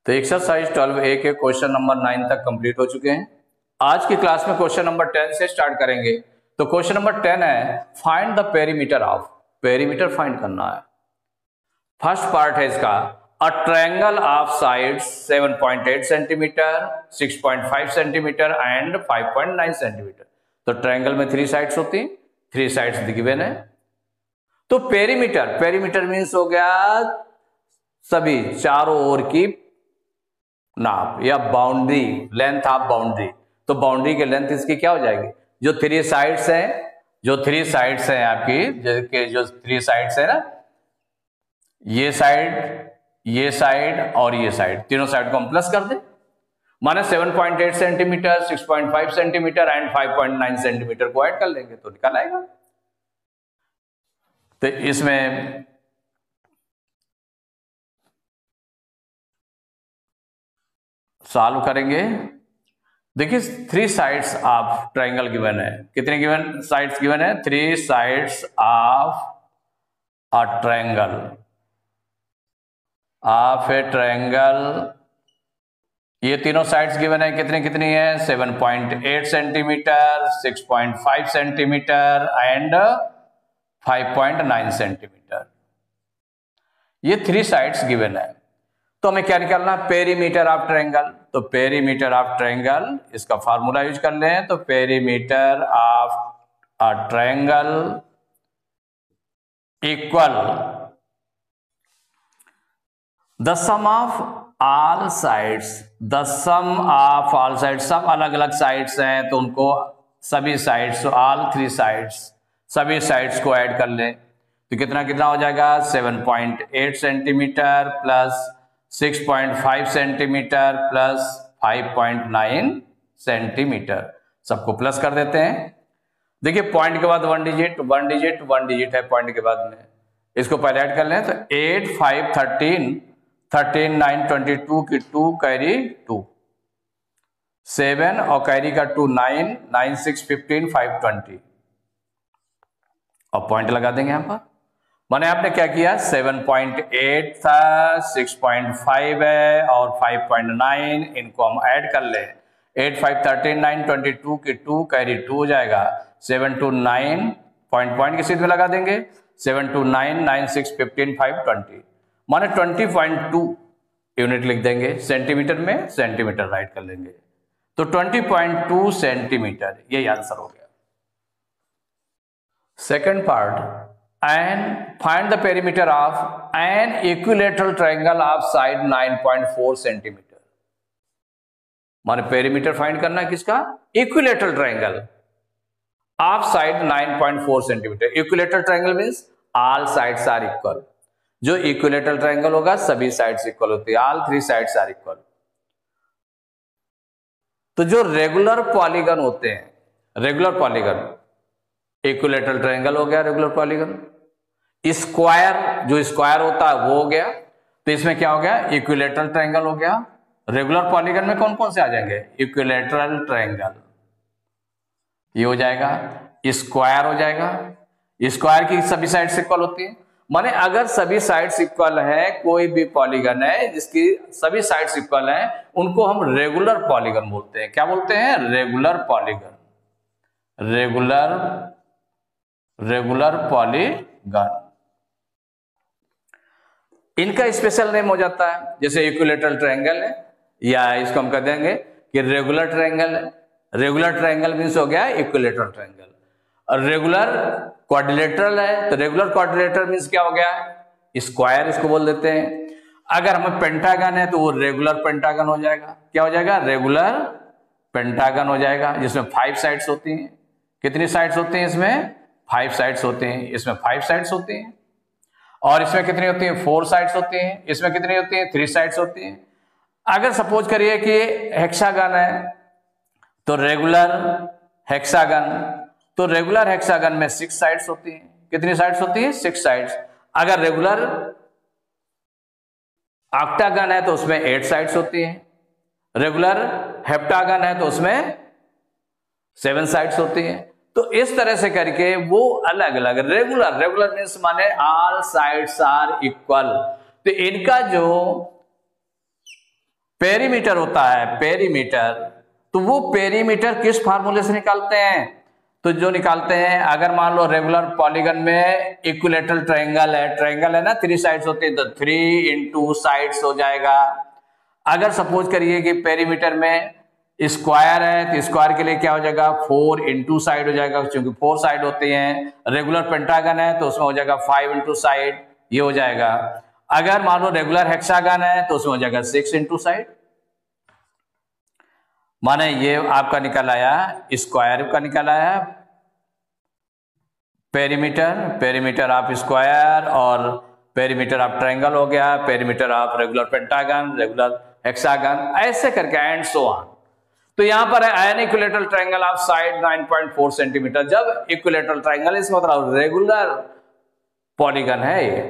तो exercise 12A के question number 9 तक कंप्लीट हो चुके हैं। आज की क्लास में क्वेश्चन नंबर 10 से स्टार्ट करेंगे। तो क्वेश्चन नंबर 10 है find the perimeter of, perimeter find करना है। फर्स्ट पार्ट है इसका, a triangle of sides 7.8 centimetre, 6.5 centimetre and 5.9 centimetre. तो ट्रायंगल में 3 साइड्स होती हैं, 3 साइड्स गिवन है। तो पेरीमीटर, पेरीमीटर मीन्स हो गया सभी चारों ओर की नाप या बाउंड्री, लेंथ ऑफ बाउंड्री। तो बाउंड्री की लेंथ इसकी क्या हो जाएगी, जो 3 साइड्स हैं, जो 3 साइड्स हैं आपकी, जो 3 साइड्स है ना, ये साइड और ये साइड, तीनों साइड को हम प्लस कर दें, माने 7.8 सेंटीमीटर, 6.5 सेंटीमीटर एंड 5.9 सेंटीमीटर को ऐड कर लेंगे तो निकल आएगा। तो इसमें सॉल्व करेंगे। देखिए 3 साइड्स ऑफ ट्रायंगल गिवन है। कितने गिवन साइड्स गिवन है? 3 sides of a triangle, of A triangle. ये तीनों साइड्स गिवन है, कितनी कितनी है? 7.8 सेंटीमीटर, 6.5 सेंटीमीटर एंड 5.9 सेंटीमीटर। ये 3 साइड्स गिवन है। तो हमें क्या निकालना? Perimeter of triangle. तो पेरीमीटर ऑफ ट्रायंगल, इसका फार्मूला यूज कर लें। तो perimeter of a triangle equal the sum of all sides, the sum of all sides, सब अलग अलग साइड्स हैं तो उनको सभी साइड्स, ऑल 3 साइड्स, सभी साइड्स को ऐड कर लें। तो कितना कितना हो जाएगा? 7.8 centimetre plus 6.5 centimetre plus 5.9 centimetre, सबको प्लस कर देते हैं। देखिए पॉइंट के बाद 1 डिजिट, 1 डिजिट, 1 डिजिट है पॉइंट के बाद में, इसको पहले ऐड कर लें। तो 8, 5, 13, 13, 9, 22 की 2 कैरी 2, 7 और कैरी का 2, 9, 9, 6, 15, 5, 20 और पॉइंट लगा देंगे यहां पर। मैंने आपने क्या किया? 7.8 था, 6.5 है और 5.9, इनको हम ऐड कर ले। 8, 5, 13, 9, 22 की 2 कैरी 2 हो जाएगा। 7 to 9 पॉइंट के सीध में लगा देंगे। 7 to 9, 9, 6, 15, 5, 20, माने 20.2 यूनिट लिख देंगे। सेंटीमीटर में सेंटीमीटर राइट कर लेंगे। तो 20.2 सेंटीमीटर, यही आंसर हो गया। Second part, and find the perimeter of an equilateral triangle of side 9.4 centimetre. माने पेरीमीटर फाइंड करना है किसका? Equilateral triangle of side 9.4 centimetre. Equilateral triangle means all sides are equal. जो इक्विलेटरल ट्रायंगल होगा सभी साइड्स इक्वल होती है, all 3 sides are equal. तो जो रेगुलर पॉलीगन होते हैं, रेगुलर पॉलीगन, इक्विलेटरल ट्रायंगल हो गया रेगुलर पॉलीगन। स्क्वायर, जो स्क्वायर होता है वो हो गया। तो इसमें क्या हो गया? इक्विलेटरल ट्रायंगल हो गया। रेगुलर पॉलीगन में कौन कौन से आ जाएंगे? इक्विलेटरल ट्रायंगल, ये हो जाएगा। स्क्वायर हो जाएगा, स्क्वायर की सभी साइड्स इक्वल होती है। माने अगर सभी साइड्स इक्वल है, कोई भी पॉलीगन है जिसकी सभी साइड्स इक्वल है, उनको हम रेगुलर पॉलीगन बोलते हैं। क्या बोलते हैं? Regular polygon, regular polygon. इनका स्पेशल नेम हो जाता है, जैसे इक्विलेटरल ट्रायंगल है, या इसको हम कह देंगे कि रेगुलर ट्रायंगल है। रेगुलर ट्रायंगल मींस हो गया इक्विलेटरल ट्रायंगल। और रेगुलर क्वाड्रिलेटरल है, तो रेगुलर क्वाड्रिलेटरल मींस क्या हो गया? स्क्वायर, इसको बोल देते हैं। अगर हमें पेंटागन है तो वो रेगुलर पेंटागन हो जाएगा। क्या हो जाएगा? रेगुलर पेंटागन हो जाएगा, जिसमें 5 साइड्स होती हैं। कितनी साइड्स होती हैं इसमें? 5 साइड्स होती हैं। इसमें 5 साइड्स होती हैं। और इसमें कितनी होती हैं? 4 साइड्स होती हैं। इसमें कितनी होती हैं? 3 साइड्स होती हैं। अगर सपोज करिए कि हेक्सागन है तो रेगुलर हेक्सागन, तो रेगुलर हेक्सागन में 6 साइड्स होती हैं। कितनी साइड्स होती हैं? 6 साइड्स। अगर रेगुलर ऑक्टागन है तो उसमें 8 साइड्स होती हैं। रेगुलर हेप्टागन है तो उसमें 7 साइड्स होती हैं। तो इस तरह से करके वो अलग अलग, रेगुलर मीन्स माने ऑल साइड्स आर इक्वल। तो इनका जो पेरीमीटर होता है, पेरीमीटर, तो वो पेरीमीटर किस फार्मूले से निकालते हैं? तो जो निकालते हैं, अगर मान लो रेगुलर पॉलीगन में इक्विलेटरल ट्रायंगल है ना, 3 साइड्स होती है, तो 3 इंटू साइड्स हो जाएगा। अगर सपोज करिए कि पेरीमीटर में स्क्वायर है, तो स्क्वायर के लिए क्या हो जाएगा? 4 इंटू साइड हो जाएगा, क्योंकि 4 साइड होती हैं। रेगुलर पेंटागन है तो उसमें हो जाएगा 5 इंटू साइड, ये हो जाएगा। अगर मान लो रेगुलर हेक्सागन है तो उसमें हो जाएगा 6 इंटू साइड। माने ये आपका निकल आया, स्क्वायर का निकल आया पेरीमीटर ऑफ स्क्वायर, और पेरीमीटर ऑफ ट्रायंगल हो गया, perimeter of regular pentagon, regular hexagon, ऐसे करके एंड सो ऑन। तो यहां पर है an equilateral triangle of side 9.4 centimetre. जब इक्विलेटरल ट्रायंगल, इसका मतलब रेगुलर पॉलीगन है ये,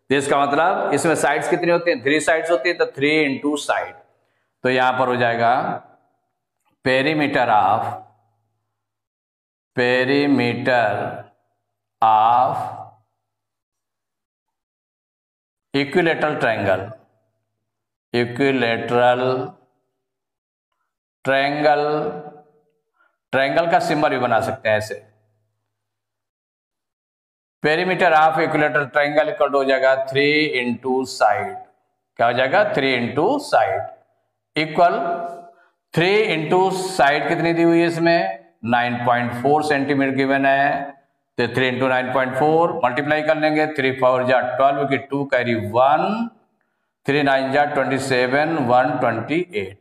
तो इसका मतलब इसमें साइड्स कितनी होती हैं? 3 साइड्स होती है, तो 3 इंटू साइड। तो यहां पर हो जाएगा पेरीमीटर ऑफ इक्विलेटरल ट्रायंगल का सिंबल भी बना सकते हैं ऐसे। Perimeter of equilateral triangle equal to हो जाएगा 3 इंटू साइड। क्या हो जाएगा? 3 into side equal 3 into side कितनी दी हुई है इसमें? 9.4 सेंटीमीटर गिवन है, तो 3 इंटू 9.4 मल्टीप्लाई कर लेंगे। 3 4 जा 12 की 2 कैरी 1, 3 9 जा 27, 128।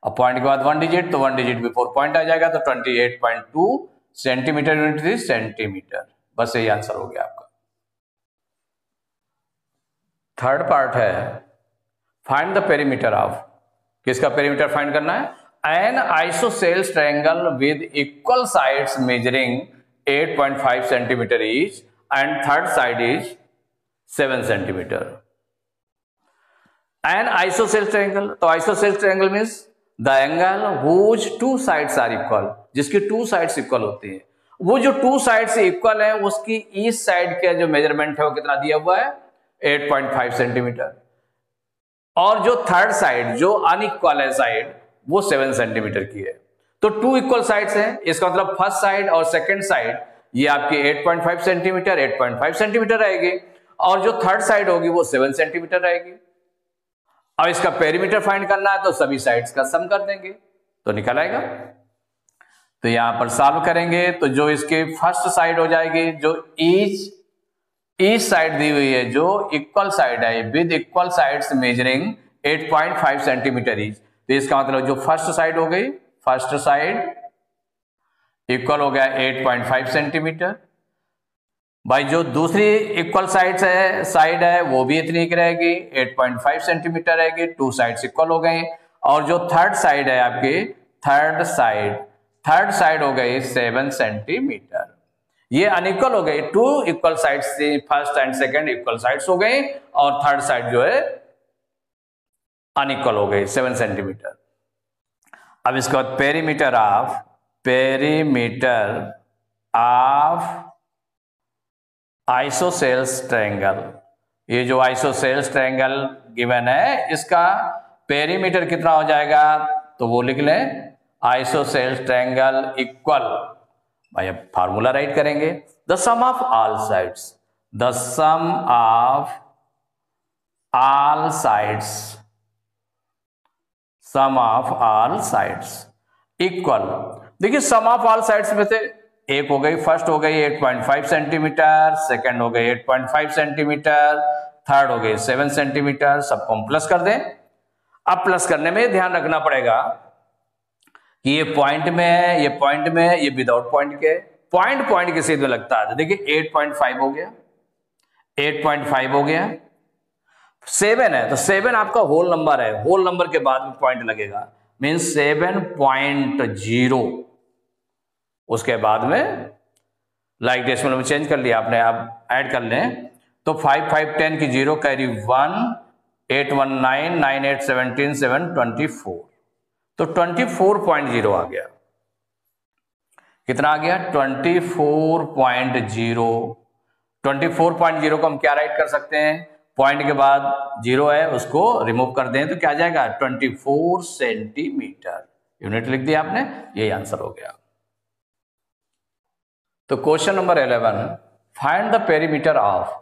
अब पॉइंट के बाद 1 डिजिट, तो 1 डिजिट बिफोर पॉइंट आ जाएगा, तो 28.2 सेंटीमीटर यूनिट थी सेंटीमीटर। बस यही आंसर हो गया आपका। थर्ड पार्ट है फाइंड द पेरीमीटर ऑफ, किसका पेरीमीटर फाइंड करना है? An isosceles triangle with equal sides measuring 8.5 centimetre each and third side is 7 centimetre. An isosceles triangle, तो isosceles triangle means the angle whose 2 sides are equal, जिसकी 2 sides equal होती है। वो जो 2 sides equal है, उसकी ईच साइड का जो मेजरमेंट है वो कितना दिया हुआ है? 8.5 सेंटीमीटर। और जो थर्ड साइड, जो अनइक्वल है साइड, वो 7 सेंटीमीटर की है। तो 2 इक्वल साइड्स हैं, इसका मतलब फर्स्ट साइड और सेकंड साइड ये आपकी 8.5 सेंटीमीटर रहेगी, और जो थर्ड साइड होगी वो 7 सेंटीमीटर रहेगी। अब इसका पेरीमीटर फाइंड करना है, तो सभी साइड्स का सम कर देंगे तो निकल आएगा। तो यहां पर सॉल्व करेंगे, तो जो इसके फर्स्ट साइड हो जाएगी, जो ईच साइड दी हुई है, जो इक्वल साइड है with equal sides measuring 8.5 centimetre each, तो इसका मतलब जो फर्स्ट साइड हो गई, फर्स्ट साइड इक्वल हो गया 8.5 सेंटीमीटर। भाई जो दूसरी इक्वल साइड है वो भी इतनी की रहेगी, 8.5 सेंटीमीटर रहेगी, 2 साइड्स इक्वल हो गई। और जो थर्ड साइड है आपकी, थर्ड साइड हो गई 7 सेंटीमीटर। ये अनइक्वल हो गई, 2 इक्वल साइड्स थी, first and second equal sides हो गई, और थर्ड साइड जो है अनइक्वल हो गई 7 सेंटीमीटर। अब इसके बाद पेरीमीटर ऑफ आइसोसेल्स ट्रायंगल, ये जो आइसोसेल्स ट्रायंगल गिवन है, इसका पेरीमीटर कितना हो जाएगा? तो वो लिख लें, आइसोसेल्स ट्रायंगल इक्वल, भाई अब फार्मूला राइट करेंगे, the sum of all sides equal. देखिए सम ऑफ ऑल साइड्स में से एक हो गई, फर्स्ट हो गई 8.5 सेंटीमीटर, सेकंड हो गई 8.5 सेंटीमीटर, थर्ड हो गई 7 सेंटीमीटर। सबको हम प्लस कर दें। अब प्लस करने में ध्यान रखना पड़ेगा कि ये पॉइंट में है, ये पॉइंट में है, ये विदाउट पॉइंट के, पॉइंट के सीधे लगता है। तो देखिए 8.5 हो गया, 8.5 हो गया, 7 है तो 7 आपका होल नंबर है, होल नंबर के बाद में पॉइंट लगेगा, मीन्स 7.0। उसके बाद में लाइक डेसिमल में चेंज कर लिया आपने, अब ऐड कर लें तो 5 5 10 की 0 कैरी 1, 8 1 9 9 8 17 7 24, तो 24.0 आ गया। कितना आ गया? 24.0। 24.0 को हम क्या राइट कर सकते हैं? पॉइंट के बाद 0 है उसको रिमूव कर दें तो क्या आ जाएगा 24 सेंटीमीटर। यूनिट लिख दिया आपने, यही आंसर हो गया। तो question number 11, find the perimeter of,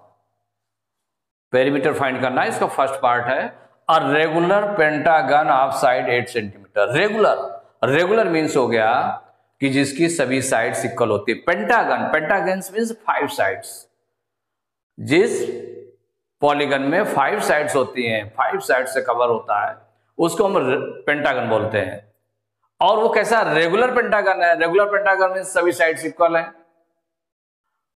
perimeter find करना है, इसका फर्स्ट पार्ट है a regular pentagon of side 8 centimetre. Regular means हो गया कि जिसकी सभी साइड्स इक्वल होती है। Pentagon, pentagons means 5 sides. जिस पॉलीगन में 5 साइड्स होती हैं, 5 साइड से कवर होता है, उसको हम पेंटागन बोलते हैं। और वो कैसा रेगुलर पेंटागन है। रेगुलर पेंटागन मीन्स सभी साइड्स इक्वल है।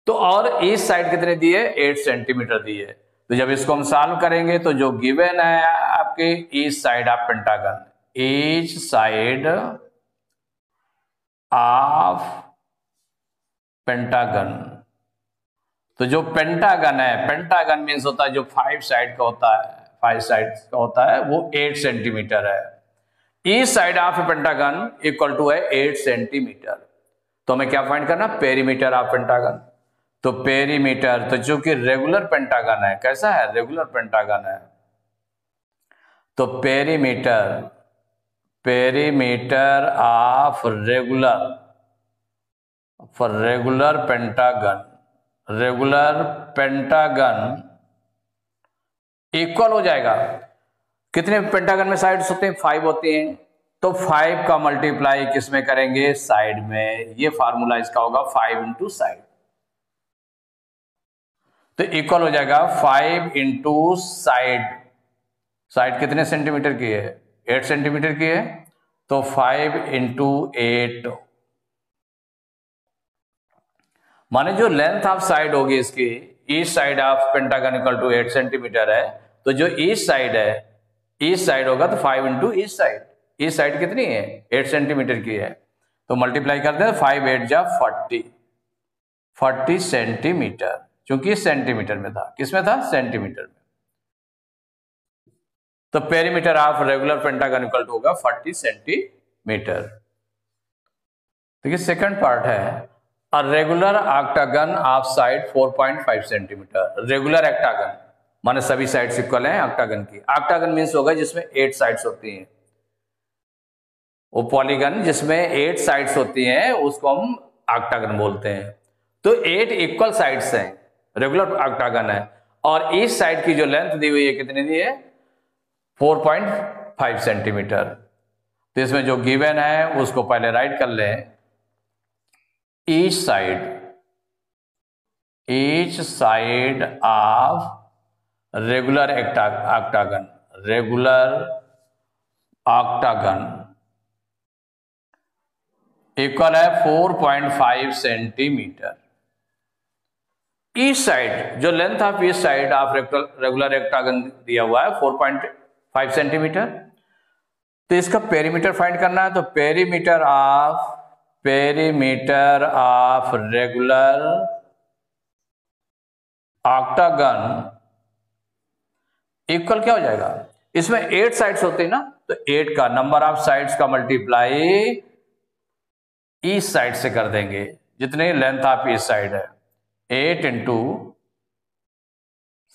तो और ईच साइड कितने दिए 8 सेंटीमीटर दिए। तो जब इसको हम सॉल्व करेंगे तो जो गिवन है आपके each side of pentagon, each side of pentagon, तो जो पेंटागन है, पेंटागन मीन्स होता है जो 5 साइड का होता है, 5 साइड का होता है, वो 8 सेंटीमीटर है। Each side of pentagon equal to है 8 सेंटीमीटर। तो हमें क्या फाइंड करना, पेरीमीटर ऑफ पेंटागन। तो पेरीमीटर, तो चूंकि रेगुलर पेंटागन है, कैसा है रेगुलर पेंटागन है, तो perimeter of regular pentagon equal हो जाएगा। कितने पेंटागन में साइड्स होते हैं 5 होती हैं, तो 5 का मल्टीप्लाई किस में करेंगे साइड में। ये फार्मूला इसका होगा 5 इंटू साइड। तो इक्वल हो जाएगा 5 इंटू साइड। साइड कितने सेंटीमीटर की है 8 सेंटीमीटर की है, तो 5 इंटू 8, माने जो लेंथ ऑफ साइड होगी इसकी, each side of pentagon equal to 8 centimetre है, तो जो ईच साइड है, ईच साइड होगा तो 5 into each side. Each side कितनी है 8 सेंटीमीटर की है, तो मल्टीप्लाई करते हैं 5 8 जा 40 सेंटीमीटर, क्योंकि सेंटीमीटर में था। किसमें था सेंटीमीटर में। तो perimeter of regular pentagon equal to होगा 40 सेंटीमीटर। देखिए सेकंड पार्ट है a regular octagon of side 4.5 centimetre. Regular octagon माने सभी साइड्स इक्वल हैं ऑक्टागन की। ऑक्टागन मींस होगा जिसमें 8 साइड्स होती हैं। वो पॉलीगन जिसमें 8 साइड्स होती हैं उसको हम ऑक्टागन बोलते हैं। तो 8 इक्वल साइड्स हैं, रेगुलर ऑक्टागन है, और ईच साइड की जो लेंथ दी हुई है कितनी दी है 4.5 सेंटीमीटर। तो इसमें जो गिवन है उसको पहले राइट कर लें। Each side of regular octagon equal है 4.5 सेंटीमीटर। ईच साइड, जो length of each side of regular octagon दिया हुआ है 4.5 सेंटीमीटर। तो इसका पेरीमीटर फाइंड करना है। तो perimeter of regular octagon equal क्या हो जाएगा, इसमें 8 साइड्स होती है ना, तो 8 का नंबर ऑफ साइड्स का मल्टीप्लाई ईच साइड से कर देंगे, जितने लेंथ ऑफ ईच साइड है 8 इंटू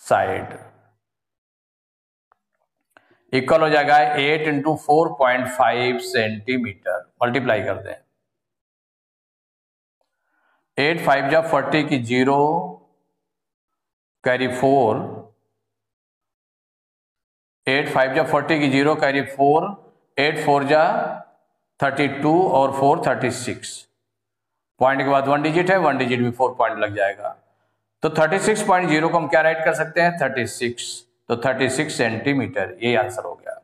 साइड इक्वल हो जाएगा 8 इंटू 4.5 सेंटीमीटर। मल्टीप्लाई कर दें 8 5 जा 40 की 0 कैरी 4, 8 5 जा 40 की 0 कैरी 4, 8 4 जा 32 और 4 36। पॉइंट के बाद 1 डिजिट है, 1 डिजिट में 4 पॉइंट लग जाएगा। तो 36.0 को हम क्या राइट कर सकते हैं 36, तो 36 सेंटीमीटर, यही आंसर हो गया।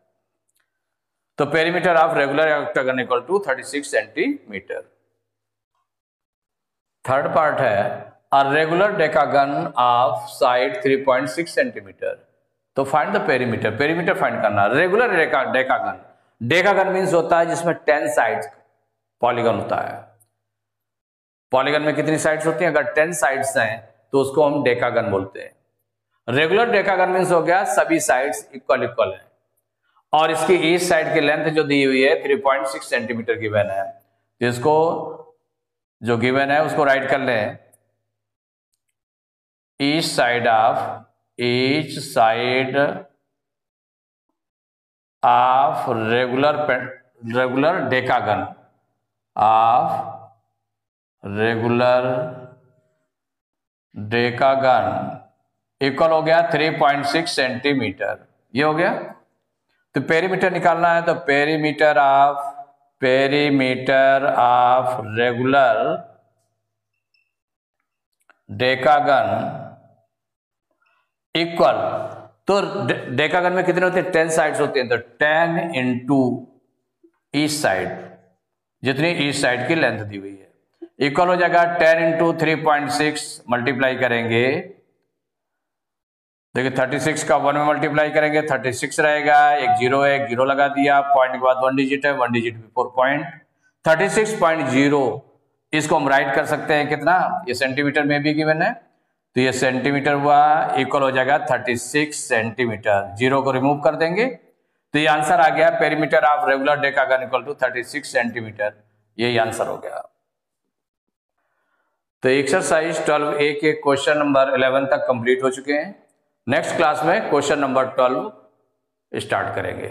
तो perimeter of regular octagon equal to 36 centimetre. Third part है a regular decagon of side 3.6 centimetre. तो find the perimeter, perimeter find करना। रेगुलर डेकागन, डेकागन मीन्स होता है जिसमें 10 साइड्स पॉलीगन होता है। पॉलीगन में कितनी साइड्स होती हैं, अगर 10 साइड्स हैं तो उसको हम डेकागन बोलते हैं। रेगुलर डेकागन मीन्स हो गया सभी साइड्स इक्वल है, और इसकी ईच साइड की लेंथ जो दी हुई है 3.6 सेंटीमीटर गिवन है। जिसको जो गिवन है उसको राइट कर लें। Each side of each side of regular decagon equal हो गया 3.6 सेंटीमीटर। ये हो गया। तो पेरीमीटर निकालना है, तो perimeter of regular decagon equal, तो डेकागन में कितने होते हैं? 10 साइड्स होते हैं, तो 10 इंटू ईस्ट साइड, जितनी ईस्ट साइड की लेंथ दी हुई है, इक्वल हो जाएगा 10 इंटू 3.6 मल्टीप्लाई करेंगे। देखिए 36 का 1 में मल्टीप्लाई करेंगे 36 रहेगा, एक जीरो है, एक जीरो लगा दिया, पॉइंट के बाद 1 डिजिट है, 1 डिजिट बिफोर पॉइंट, 36.0। इसको हम राइट कर सकते हैं कितना? ये सेंटीमीटर में भी गिवन है, तो ये सेंटीमीटर हुआ, इक्वल हो जाएगा 36 सेंटीमीटर। जीरो को रिमूव कर देंगे तो ये आंसर आ गया, perimeter of regular decagon equal to 36 centimetre. यही आंसर हो गया। तो एक्सरसाइज 12A के क्वेश्चन नंबर 11 तक कंप्लीट हो चुके हैं। नेक्स्ट क्लास में क्वेश्चन नंबर 12 स्टार्ट करेंगे।